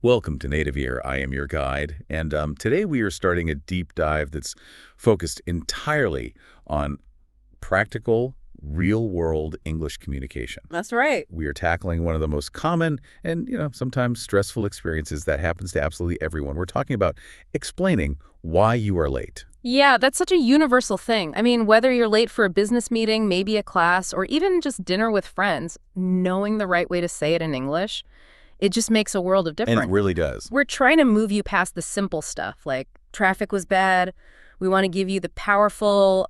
Welcome to Native Ear. I am your guide, and today we are starting a deep dive that's focused entirely on practical, real-world English communication. That's right. We are tackling one of the most common and, sometimes stressful experiences that happens to absolutely everyone. We're talking about explaining why you are late. Yeah, that's such a universal thing. I mean, whether you're late for a business meeting, maybe a class, or even just dinner with friends, knowing the right way to say it in English, it just makes a world of And difference. it really does. We're trying to move you past the simple stuff, like traffic was bad. We want to give you the powerful,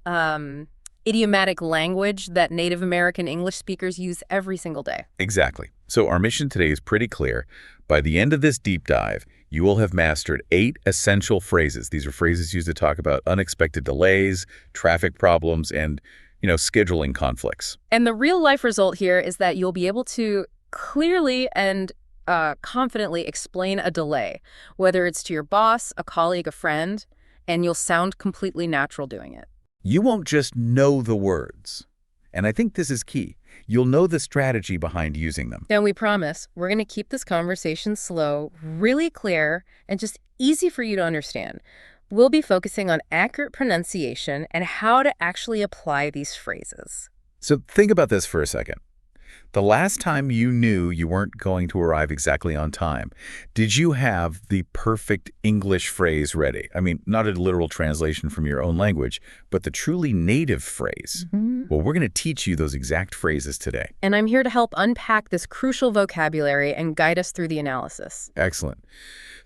idiomatic language that Native American English speakers use every single day. Exactly. So our mission today is pretty clear. By the end of this deep dive, you will have mastered 8 essential phrases. These are phrases used to talk about unexpected delays, traffic problems, and, scheduling conflicts. And the real-life result here is that you'll be able to clearly and confidently explain a delay, whether it's to your boss, a colleague, a friend, and you'll sound completely natural doing it. You won't just know the words. And I think this is key. You'll know the strategy behind using them. And we promise we're going to keep this conversation slow, really clear, and just easy for you to understand. We'll be focusing on accurate pronunciation and how to actually apply these phrases. So think about this for a second. The last time you knew you weren't going to arrive exactly on time, did you have the perfect English phrase ready? I mean, not a literal translation from your own language, but the truly native phrase. Well, we're going to teach you those exact phrases today. And I'm here to help unpack this crucial vocabulary and guide us through the analysis. Excellent.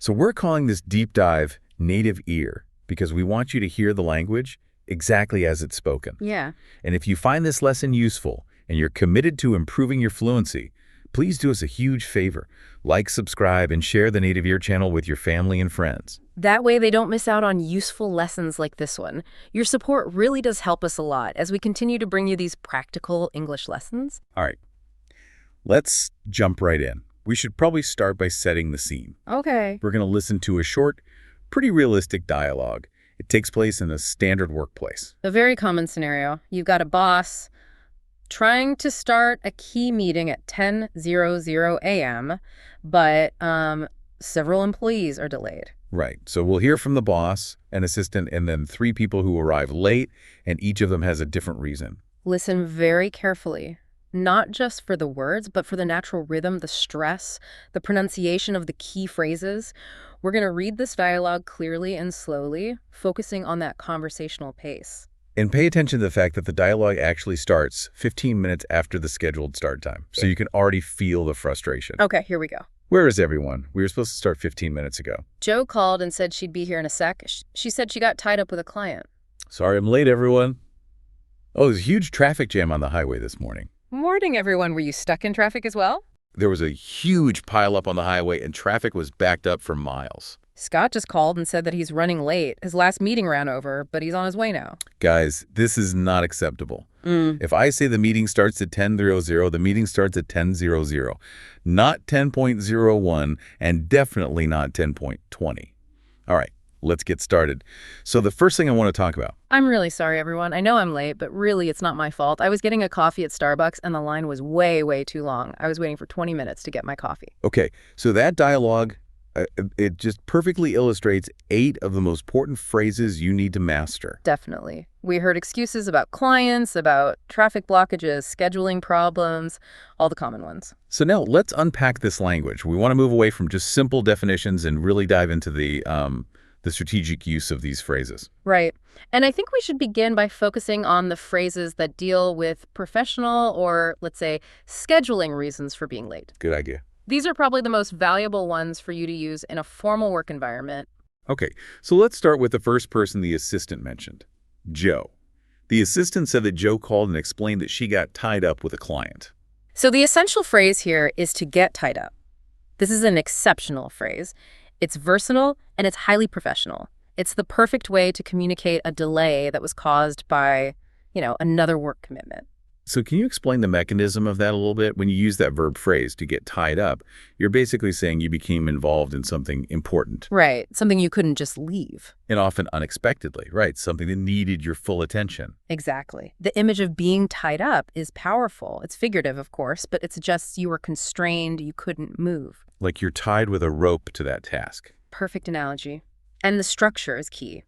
So we're calling this deep dive Native Ear because we want you to hear the language exactly as it's spoken. Yeah. And if you find this lesson useful and you're committed to improving your fluency, please do us a huge favor. Like, subscribe, and share the Native Ear channel with your family and friends. That way they don't miss out on useful lessons like this one. Your support really does help us a lot as we continue to bring you these practical English lessons. All right, let's jump right in. We should probably start by setting the scene. Okay. We're going to listen to a short, pretty realistic dialogue. It takes place in a standard workplace. A very common scenario. You've got a boss trying to start a key meeting at 10:00 a.m., but several employees are delayed. Right. So we'll hear from the boss, an assistant, and then 3 people who arrive late, and each of them has a different reason. Listen very carefully, not just for the words, but for the natural rhythm, the stress, the pronunciation of the key phrases. We're going to read this dialogue clearly and slowly, focusing on that conversational pace. And pay attention to the fact that the dialogue actually starts 15 minutes after the scheduled start time. So you can already feel the frustration. Okay, here we go. Where is everyone? We were supposed to start 15 minutes ago. Joe called and said she'd be here in a sec. She said she got tied up with a client. Sorry I'm late, everyone. Oh, there's a huge traffic jam on the highway this morning. Morning, everyone. Were you stuck in traffic as well? There was a huge pileup on the highway, and traffic was backed up for miles. Scott just called and said that he's running late. His last meeting ran over, but he's on his way now. Guys, this is not acceptable. If I say the meeting starts at 10:00, the meeting starts at 10:00, not 10.01, and definitely not 10.20. All right, let's get started. So the first thing I want to talk about. I'm really sorry, everyone. I know I'm late, but really it's not my fault. I was getting a coffee at Starbucks, and the line was way, way too long. I was waiting for 20 minutes to get my coffee. Okay, so that dialogue, it just perfectly illustrates 8 of the most important phrases you need to master. Definitely. We heard excuses about clients, about traffic blockages, scheduling problems, all the common ones. So now let's unpack this language. We want to move away from just simple definitions and really dive into the strategic use of these phrases. Right. And I think we should begin by focusing on the phrases that deal with professional or, let's say, scheduling reasons for being late. Good idea. These are probably the most valuable ones for you to use in a formal work environment. Okay, so let's start with the first person the assistant mentioned, Joe. The assistant said that Joe called and explained that she got tied up with a client. So the essential phrase here is to get tied up. This is an exceptional phrase. It's versatile and it's highly professional. It's the perfect way to communicate a delay that was caused by, another work commitment. So can you explain the mechanism of that a little bit? When you use that verb phrase to get tied up, you're basically saying you became involved in something important Right. Something you couldn't just leave. and often unexpectedly, right? Something that needed your full attention. Exactly. The image of being tied up is powerful. It's figurative, of course, but it's just you were constrained, you couldn't move. Like you're tied with a rope to that task. Perfect analogy. And the structure is key.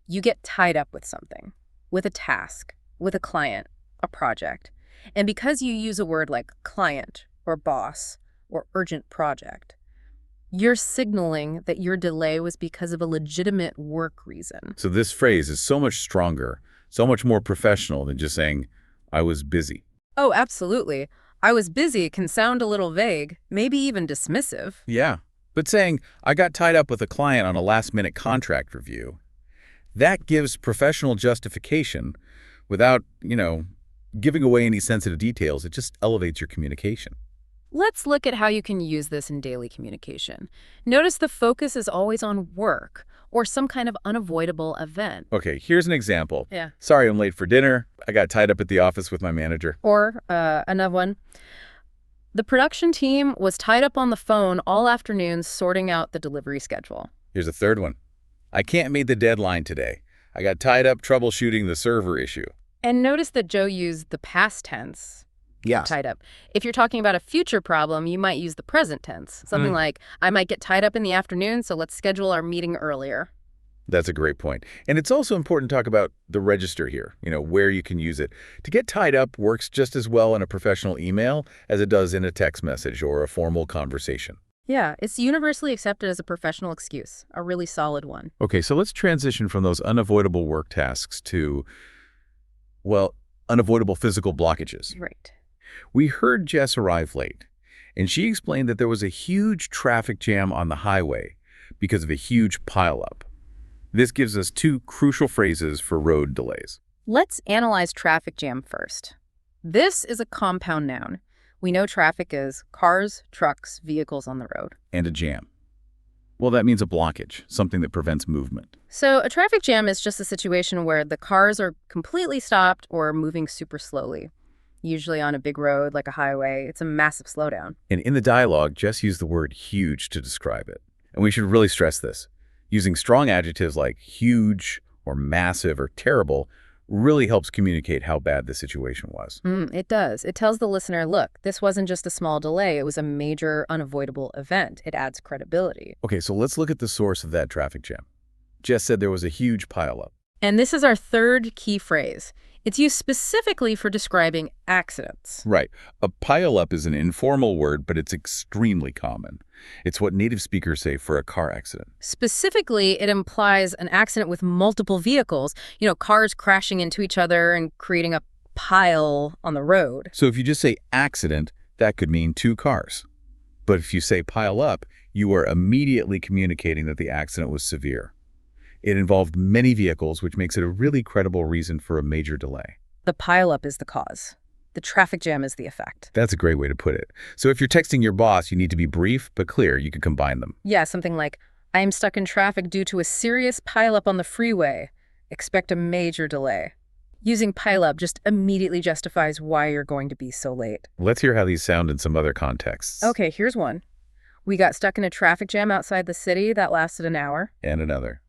You get tied up with something, with a task, with a client, a project. And because you use a word like client or boss or urgent project, you're signaling that your delay was because of a legitimate work reason. So this phrase is so much stronger, so much more professional than just saying, I was busy. Oh, absolutely. I was busy can sound a little vague, maybe even dismissive. Yeah. But saying, I got tied up with a client on a last-minute contract review, that gives professional justification without, giving away any sensitive details. It just elevates your communication. Let's look at how you can use this in daily communication. Notice the focus is always on work or some kind of unavoidable event. Okay, here's an example. Yeah. Sorry, I'm late for dinner. I got tied up at the office with my manager. Or another one. The production team was tied up on the phone all afternoon sorting out the delivery schedule. Here's a third one. I can't meet the deadline today. I got tied up troubleshooting the server issue. And notice that Joe used the past tense. Yes. Tied up. If you're talking about a future problem, you might use the present tense. Something like, I might get tied up in the afternoon, so let's schedule our meeting earlier. That's a great point. And it's also important to talk about the register here, where you can use it. To get tied up works just as well in a professional email as it does in a text message or a formal conversation. Yeah, it's universally accepted as a professional excuse, a really solid one. Okay, so let's transition from those unavoidable work tasks to, unavoidable physical blockages. Right. We heard Jess arrive late, and she explained that there was a huge traffic jam on the highway because of a huge pileup. This gives us two crucial phrases for road delays. Let's analyze traffic jam first. This is a compound noun. We know traffic is cars, trucks, vehicles on the road. And a jam. Well, that means a blockage, something that prevents movement. So a traffic jam is just a situation where the cars are completely stopped or moving super slowly. Usually on a big road like a highway, it's a massive slowdown. And in the dialogue, Jess used the word huge to describe it. And we should really stress this. Using strong adjectives like huge or massive or terrible really helps communicate how bad the situation was. It does. It tells the listener, look, this wasn't just a small delay. It was a major, unavoidable event. It adds credibility. Okay, so let's look at the source of that traffic jam. Jess said there was a huge pileup. And this is our third key phrase. It's used specifically for describing accidents. Right. A pileup is an informal word, but it's extremely common. It's what native speakers say for a car accident. Specifically, it implies an accident with multiple vehicles, cars crashing into each other and creating a pile on the road. So if you just say accident, that could mean two cars. But if you say pile up, you are immediately communicating that the accident was severe. It involved many vehicles, which makes it a really credible reason for a major delay. The pileup is the cause. The traffic jam is the effect. That's a great way to put it. So if you're texting your boss, you need to be brief but clear. You can combine them. Yeah, something like, I am stuck in traffic due to a serious pileup on the freeway. Expect a major delay. Using pileup just immediately justifies why you're going to be so late. Let's hear how these sound in some other contexts. Okay, here's one. We got stuck in a traffic jam outside the city that lasted an hour. And another.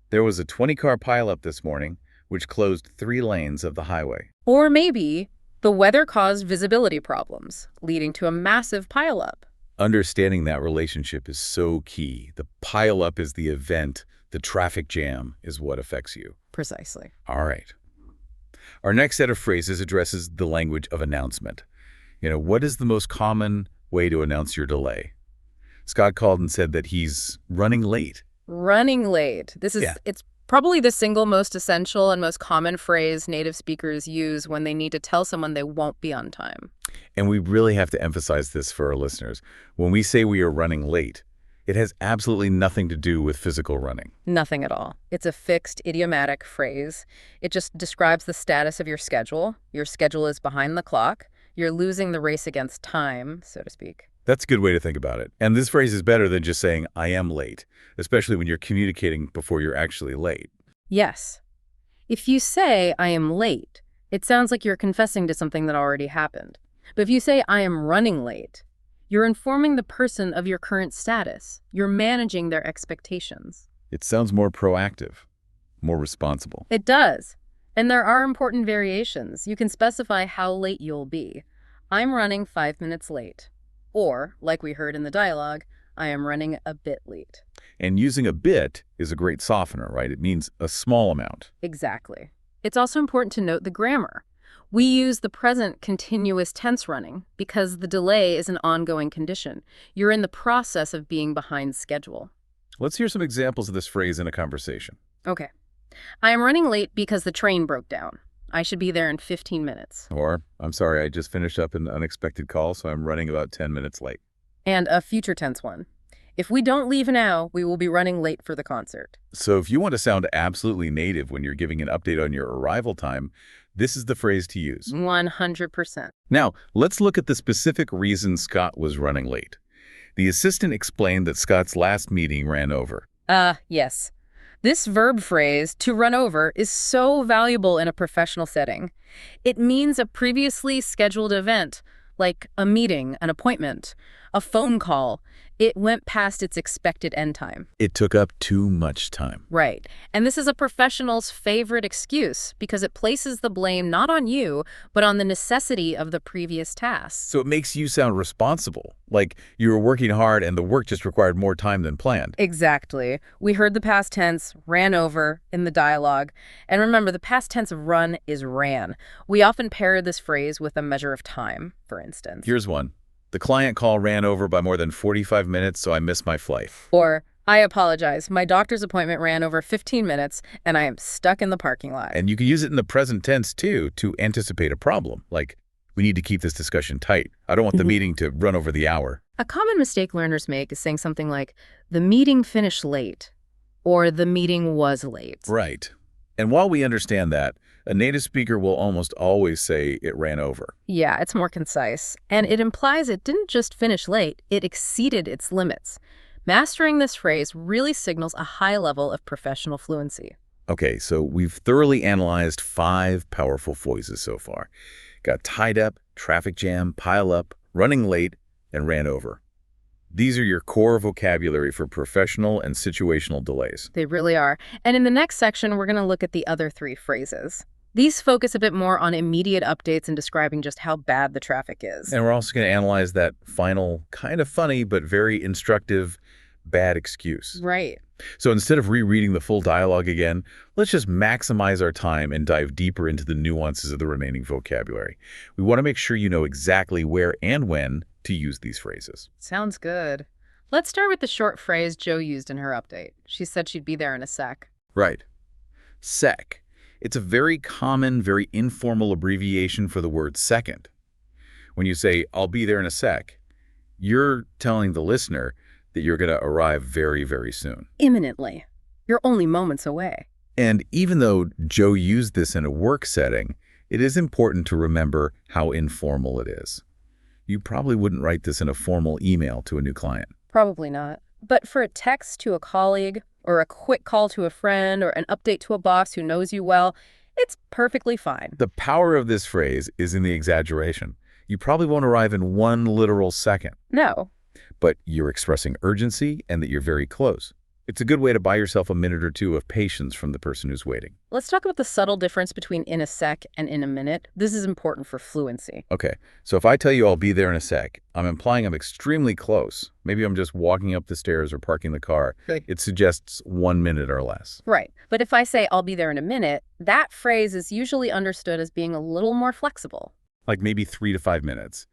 There was a 20-car pileup this morning, which closed 3 lanes of the highway. Or maybe the weather caused visibility problems, leading to a massive pileup. Understanding that relationship is so key. The pileup is the event. The traffic jam is what affects you. Precisely. All right. Our next set of phrases addresses the language of announcement. What is the most common way to announce your delay? Scott called and said that he's running late. Running late. It's probably the single most essential and most common phrase native speakers use when they need to tell someone they won't be on time. And we really have to emphasize this for our listeners. When we say we are running late, it has absolutely nothing to do with physical running. Nothing at all. It's a fixed, idiomatic phrase. It just describes the status of your schedule. Your schedule is behind the clock. You're losing the race against time, so to speak. That's a good way to think about it. And this phrase is better than just saying, I am late, especially when you're communicating before you're actually late. Yes. If you say, I am late, It sounds like you're confessing to something that already happened. But if you say, I am running late, you're informing the person of your current status. You're managing their expectations. It sounds more proactive, more responsible. It does. And there are important variations. You can specify how late you'll be. I'm running 5 minutes late. Or, like we heard in the dialogue, I am running a bit late. And using a bit is a great softener, right? It means a small amount. Exactly. It's also important to note the grammar. We use the present continuous tense running because the delay is an ongoing condition. You're in the process of being behind schedule. Let's hear some examples of this phrase in a conversation. Okay. I am running late because the train broke down. I should be there in 15 minutes. Or, I'm sorry, I just finished up an unexpected call, so I'm running about 10 minutes late. And a future tense one. If we don't leave now, we will be running late for the concert. So if you want to sound absolutely native when you're giving an update on your arrival time, this is the phrase to use. 100%. Now, let's look at the specific reason Scott was running late. The assistant explained that Scott's last meeting ran over. Yes. This verb phrase, to run over, is so valuable in a professional setting. It means a previously scheduled event, like a meeting, an appointment, a phone call. It went past its expected end time. It took up too much time. Right. And this is a professional's favorite excuse because it places the blame not on you, but on the necessity of the previous task. So it makes you sound responsible, like you were working hard and the work just required more time than planned. Exactly. We heard the past tense, ran over, in the dialogue. And remember, the past tense of run is ran. We often pair this phrase with a measure of time, for instance. Here's one. The client call ran over by more than 45 minutes, so I missed my flight. Or, I apologize. My doctor's appointment ran over 15 minutes, and I am stuck in the parking lot. And you can use it in the present tense, too, to anticipate a problem. Like, we need to keep this discussion tight. I don't want the meeting to run over the hour. A common mistake learners make is saying something like, the meeting finished late, or the meeting was late. Right. And while we understand that, a native speaker will almost always say it ran over. Yeah, it's more concise. And it implies it didn't just finish late, it exceeded its limits. Mastering this phrase really signals a high level of professional fluency. Okay, so we've thoroughly analyzed 5 powerful voices so far. Got tied up, traffic jam, pile up, running late, and ran over. These are your core vocabulary for professional and situational delays. They really are. And in the next section, we're going to look at the other 3 phrases. These focus a bit more on immediate updates and describing just how bad the traffic is. And we're also going to analyze that final, kind of funny but very instructive, bad excuse. Right. So instead of rereading the full dialogue again, let's just maximize our time and dive deeper into the nuances of the remaining vocabulary. We want to make sure you know exactly where and when to use these phrases. Sounds good. Let's start with the short phrase Jo used in her update. She said she'd be there in a sec. Right. Sec. It's a very common, very informal abbreviation for the word second. When you say, I'll be there in a sec, you're telling the listener that you're going to arrive very, very soon. Imminently. You're only moments away. And even though Jo used this in a work setting, it is important to remember how informal it is. You probably wouldn't write this in a formal email to a new client. Probably not. But for a text to a colleague, or a quick call to a friend, or an update to a boss who knows you well, it's perfectly fine. The power of this phrase is in the exaggeration. You probably won't arrive in 1 literal second. No. But you're expressing urgency and that you're very close. It's a good way to buy yourself a minute or 2 of patience from the person who's waiting. Let's talk about the subtle difference between in a sec and in a minute. This is important for fluency. Okay, so if I tell you I'll be there in a sec, I'm implying I'm extremely close. Maybe I'm just walking up the stairs or parking the car. Right. It suggests 1 minute or less. Right. But if I say I'll be there in a minute, that phrase is usually understood as being a little more flexible. Like maybe 3 to 5 minutes.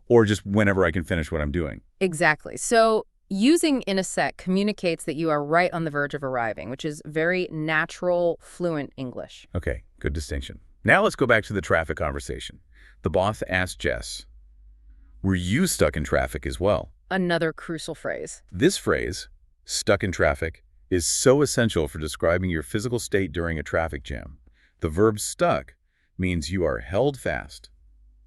Or just whenever I can finish what I'm doing. Exactly. So using in a sec communicates that you are right on the verge of arriving, which is very natural, fluent English. Okay, good distinction. Now let's go back to the traffic conversation. The boss asked Jess, were you stuck in traffic as well? Another crucial phrase. This phrase, stuck in traffic, is so essential for describing your physical state during a traffic jam. The verb stuck means you are held fast.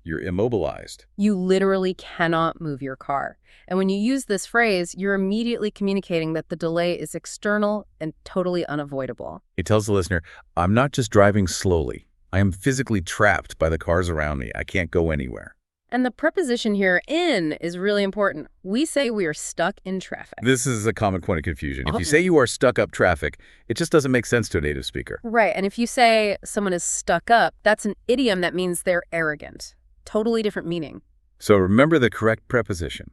You're immobilized. You literally cannot move your car. And when you use this phrase, you're immediately communicating that the delay is external and totally unavoidable. It tells the listener, I'm not just driving slowly. I am physically trapped by the cars around me. I can't go anywhere. And the preposition here, in, is really important. We say we are stuck in traffic. This is a common point of confusion. If you say you are stuck up traffic, it just doesn't make sense to a native speaker. Right, and if you say someone is stuck up, that's an idiom that means they're arrogant. Totally different meaning. So remember the correct preposition.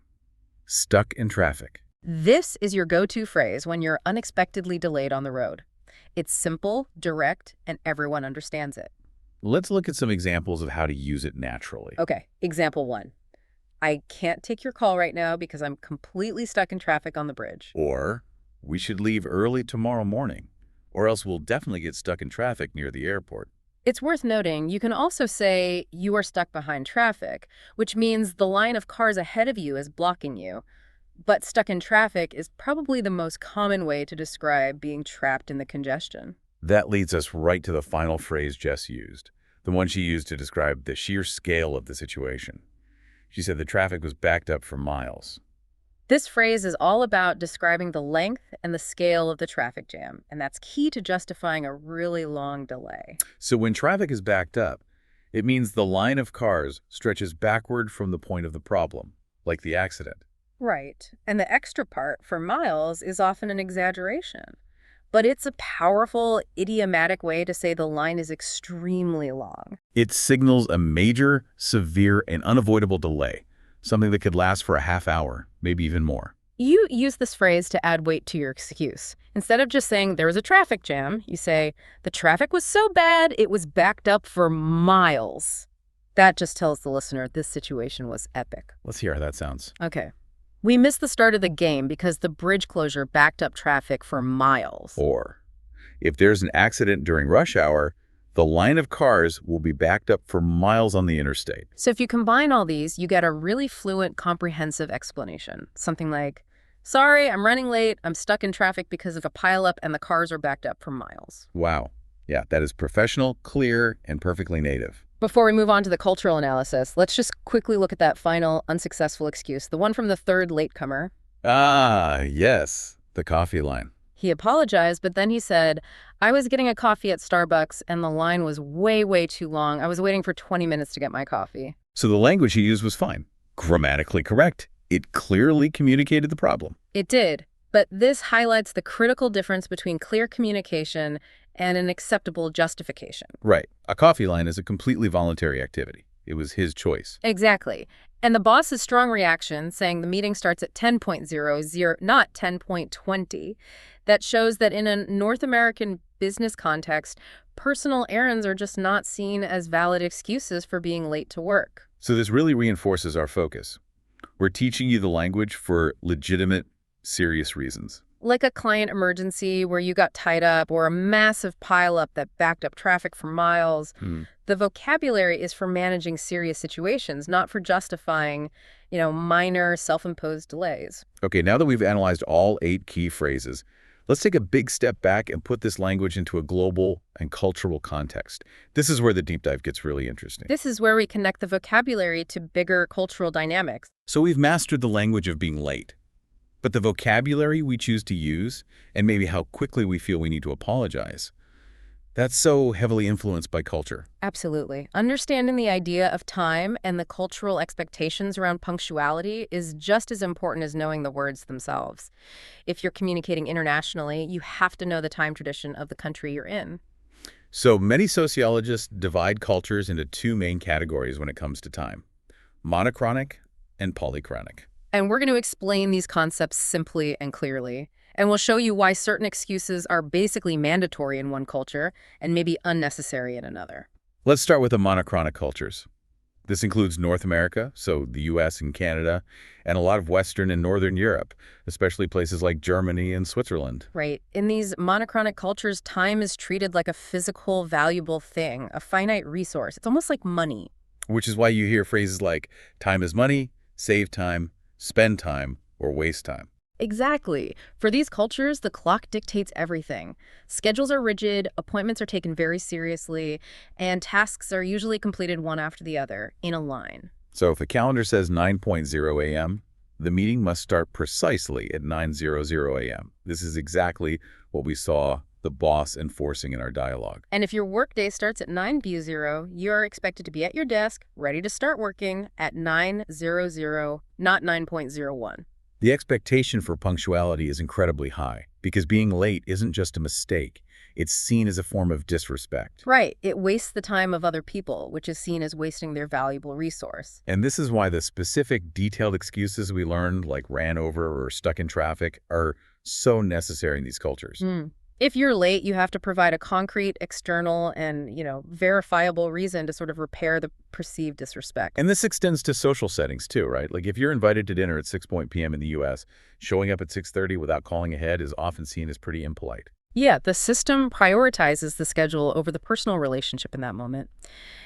Stuck in traffic. This is your go-to phrase when you're unexpectedly delayed on the road. It's simple, direct, and everyone understands it. Let's look at some examples of how to use it naturally. Okay, example 1. I can't take your call right now because I'm completely stuck in traffic on the bridge. Or, we should leave early tomorrow morning, or else we'll definitely get stuck in traffic near the airport. It's worth noting, you can also say you are stuck behind traffic, which means the line of cars ahead of you is blocking you. But stuck in traffic is probably the most common way to describe being trapped in the congestion. That leads us right to the final phrase Jess used, the one she used to describe the sheer scale of the situation. She said the traffic was backed up for miles. This phrase is all about describing the length and the scale of the traffic jam, and that's key to justifying a really long delay. So when traffic is backed up, it means the line of cars stretches backward from the point of the problem, like the accident. Right, and the extra part, for miles, is often an exaggeration. But it's a powerful, idiomatic way to say the line is extremely long. It signals a major, severe, and unavoidable delay, something that could last for a half hour, maybe even more. You use this phrase to add weight to your excuse. Instead of just saying there was a traffic jam, you say the traffic was so bad it was backed up for miles. That just tells the listener this situation was epic. Let's hear how that sounds. Okay. We missed the start of the game because the bridge closure backed up traffic for miles. Or, if there's an accident during rush hour, the line of cars will be backed up for miles on the interstate. So if you combine all these, you get a really fluent, comprehensive explanation. Something like, sorry, I'm running late. I'm stuck in traffic because of a pileup and the cars are backed up for miles. Wow. Yeah, that is professional, clear, and perfectly native. Before we move on to the cultural analysis, let's just quickly look at that final unsuccessful excuse, the one from the third latecomer. Ah, yes, the coffee line. He apologized, but then he said, I was getting a coffee at Starbucks and the line was way, way too long. I was waiting for 20 minutes to get my coffee. So the language he used was fine. Grammatically correct. It clearly communicated the problem. It did, but this highlights the critical difference between clear communication and an acceptable justification. Right. A coffee line is a completely voluntary activity. It was his choice. Exactly. And the boss's strong reaction, saying the meeting starts at 10.00, not 10.20, that shows that in a North American business context, personal errands are just not seen as valid excuses for being late to work. So this really reinforces our focus. We're teaching you the language for legitimate, serious reasons. Like a client emergency where you got tied up or a massive pileup that backed up traffic for miles. The vocabulary is for managing serious situations, not for justifying, minor self-imposed delays. Okay, now that we've analyzed all 8 key phrases, let's take a big step back and put this language into a global and cultural context. This is where the deep dive gets really interesting. This is where we connect the vocabulary to bigger cultural dynamics. So we've mastered the language of being late. But the vocabulary we choose to use, and maybe how quickly we feel we need to apologize, that's so heavily influenced by culture. Absolutely. Understanding the idea of time and the cultural expectations around punctuality is just as important as knowing the words themselves. If you're communicating internationally, you have to know the time tradition of the country you're in. So many sociologists divide cultures into 2 main categories when it comes to time: monochronic and polychronic. And we're going to explain these concepts simply and clearly. And we'll show you why certain excuses are basically mandatory in one culture and maybe unnecessary in another. Let's start with the monochronic cultures. This includes North America, so the US and Canada, and a lot of Western and Northern Europe, especially places like Germany and Switzerland. Right. In these monochronic cultures, time is treated like a physical, valuable thing, a finite resource. It's almost like money. Which is why you hear phrases like time is money, save time, spend time, or waste time. Exactly. For these cultures, the clock dictates everything. Schedules are rigid, appointments are taken very seriously, and tasks are usually completed one after the other, in a line. So if a calendar says 9:00 a.m., the meeting must start precisely at 9:00 a.m. This is exactly what we saw the boss enforcing in our dialogue. And if your workday starts at 9:00, you are expected to be at your desk, ready to start working at 9:00, not 9:01. The expectation for punctuality is incredibly high because being late isn't just a mistake. It's seen as a form of disrespect. Right. It wastes the time of other people, which is seen as wasting their valuable resource. And this is why the specific, detailed excuses we learned, like ran over or stuck in traffic, are so necessary in these cultures. If you're late, you have to provide a concrete, external, and, verifiable reason to sort of repair the perceived disrespect. And this extends to social settings too, right? Like if you're invited to dinner at 6 p.m. in the U.S., showing up at 6:30 without calling ahead is often seen as pretty impolite. Yeah, the system prioritizes the schedule over the personal relationship in that moment.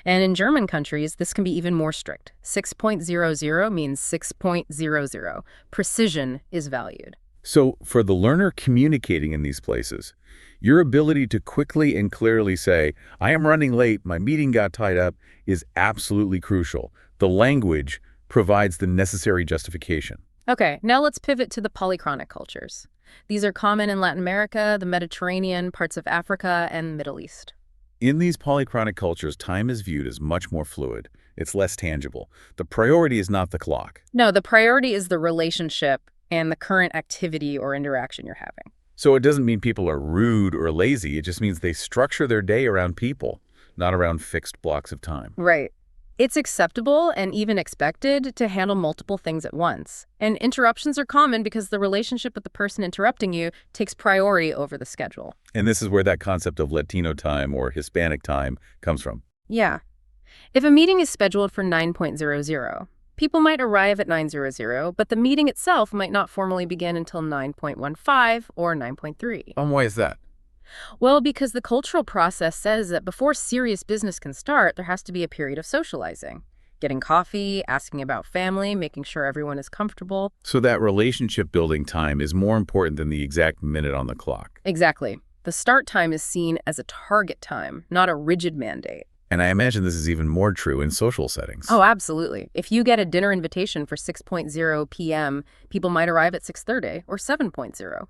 And in German countries, this can be even more strict. 6.00 means 6.00. Precision is valued. So for the learner communicating in these places, your ability to quickly and clearly say, I am running late, my meeting got tied up, is absolutely crucial. The language provides the necessary justification. Okay, now let's pivot to the polychronic cultures. These are common in Latin America, the Mediterranean, parts of Africa, and Middle East. In these polychronic cultures, time is viewed as much more fluid. It's less tangible. The priority is not the clock. No, the priority is the relationship and the current activity or interaction you're having. So it doesn't mean people are rude or lazy. It just means they structure their day around people, not around fixed blocks of time. Right. It's acceptable and even expected to handle multiple things at once. And interruptions are common because the relationship with the person interrupting you takes priority over the schedule. And this is where that concept of Latino time or Hispanic time comes from. Yeah. If a meeting is scheduled for 9:00, people might arrive at 9:00, but the meeting itself might not formally begin until 9:15 or 9:3. Why is that? Well, because the cultural process says that before serious business can start, there has to be a period of socializing. Getting coffee, asking about family, making sure everyone is comfortable. So that relationship building time is more important than the exact minute on the clock. Exactly. The start time is seen as a target time, not a rigid mandate. And I imagine this is even more true in social settings. Oh, absolutely. If you get a dinner invitation for 6:00 p.m., people might arrive at 6:30 or 7:00.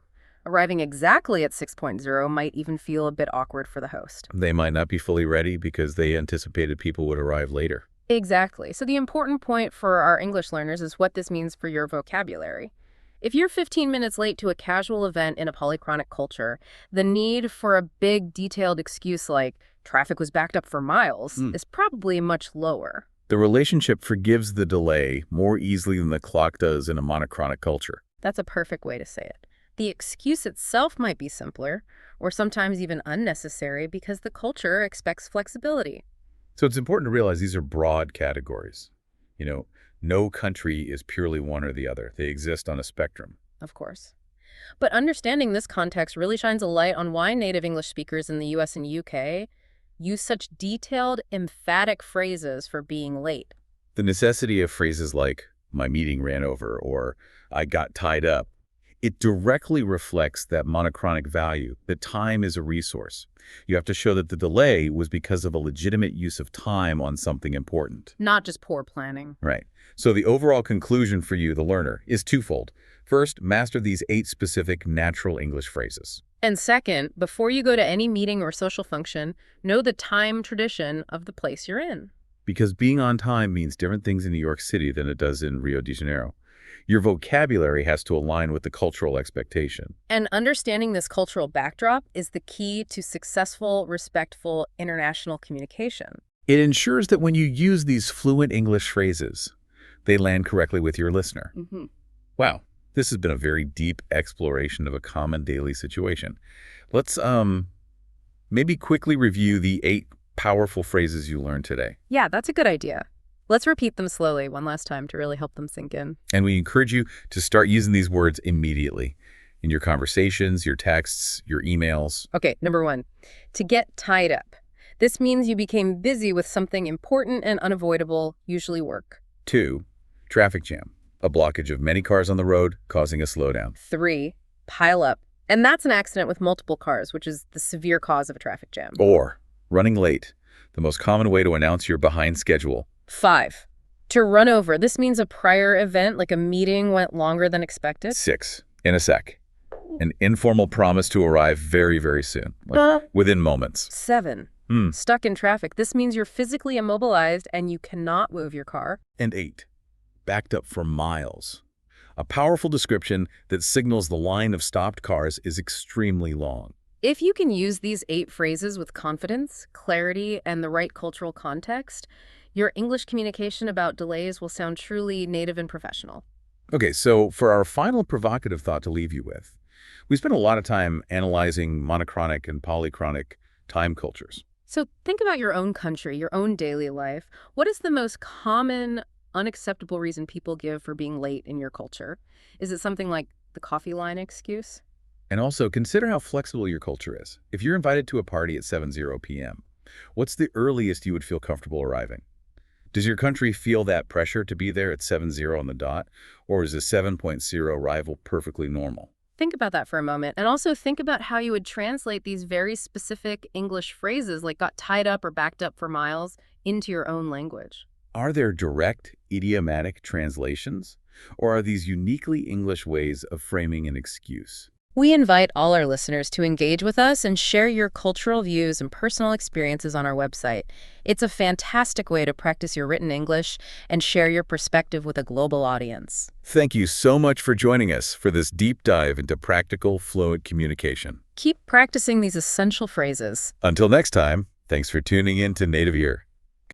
Arriving exactly at 6:00 might even feel a bit awkward for the host. They might not be fully ready because they anticipated people would arrive later. Exactly. So the important point for our English learners is what this means for your vocabulary. If you're 15 minutes late to a casual event in a polychronic culture, the need for a big, detailed excuse like traffic was backed up for miles is probably much lower. The relationship forgives the delay more easily than the clock does in a monochronic culture. That's a perfect way to say it. The excuse itself might be simpler, or sometimes even unnecessary, because the culture expects flexibility. So it's important to realize these are broad categories. No country is purely one or the other. They exist on a spectrum. Of course. But understanding this context really shines a light on why native English speakers in the US and UK use such detailed, emphatic phrases for being late. The necessity of phrases like, my meeting ran over, or I got tied up, it directly reflects that monochronic value, that time is a resource. You have to show that the delay was because of a legitimate use of time on something important. Not just poor planning. Right. So the overall conclusion for you, the learner, is twofold. First, master these 8 specific natural English phrases. And second, before you go to any meeting or social function, know the time tradition of the place you're in. Because being on time means different things in New York City than it does in Rio de Janeiro. Your vocabulary has to align with the cultural expectation. And understanding this cultural backdrop is the key to successful, respectful international communication. It ensures that when you use these fluent English phrases, they land correctly with your listener. Wow, this has been a very deep exploration of a common daily situation. Let's maybe quickly review the 8 powerful phrases you learned today. Yeah, that's a good idea. Let's repeat them slowly one last time to really help them sink in. And we encourage you to start using these words immediately in your conversations, your texts, your emails. Okay, number 1, to get tied up. This means you became busy with something important and unavoidable, usually work. 2, traffic jam, a blockage of many cars on the road causing a slowdown. 3, pile up. And that's an accident with multiple cars, which is the severe cause of a traffic jam. Or running late, the most common way to announce you're behind schedule. 5, to run over. This means a prior event, like a meeting, went longer than expected. 6, in a sec, An informal promise to arrive very, very soon, like within moments. 7. Hmm. Stuck in traffic. This means you're physically immobilized and you cannot move your car. And 8. Backed up for miles. A powerful description that signals the line of stopped cars is extremely long. If you can use these 8 phrases with confidence, clarity, and the right cultural context, your English communication about delays will sound truly native and professional. Okay, so for our final provocative thought to leave you with, we spent a lot of time analyzing monochronic and polychronic time cultures. So think about your own country, your own daily life. What is the most common, unacceptable reason people give for being late in your culture? Is it something like the coffee line excuse? And also, consider how flexible your culture is. If you're invited to a party at 7:00 p.m., what's the earliest you would feel comfortable arriving? Does your country feel that pressure to be there at 7:00 on the dot, or is a 7:00 arrival perfectly normal? Think about that for a moment. And also think about how you would translate these very specific English phrases like got tied up or backed up for miles into your own language. Are there direct idiomatic translations, or are these uniquely English ways of framing an excuse? We invite all our listeners to engage with us and share your cultural views and personal experiences on our website. It's a fantastic way to practice your written English and share your perspective with a global audience. Thank you so much for joining us for this deep dive into practical, fluent communication. Keep practicing these essential phrases. Until next time, thanks for tuning in to Native Ear.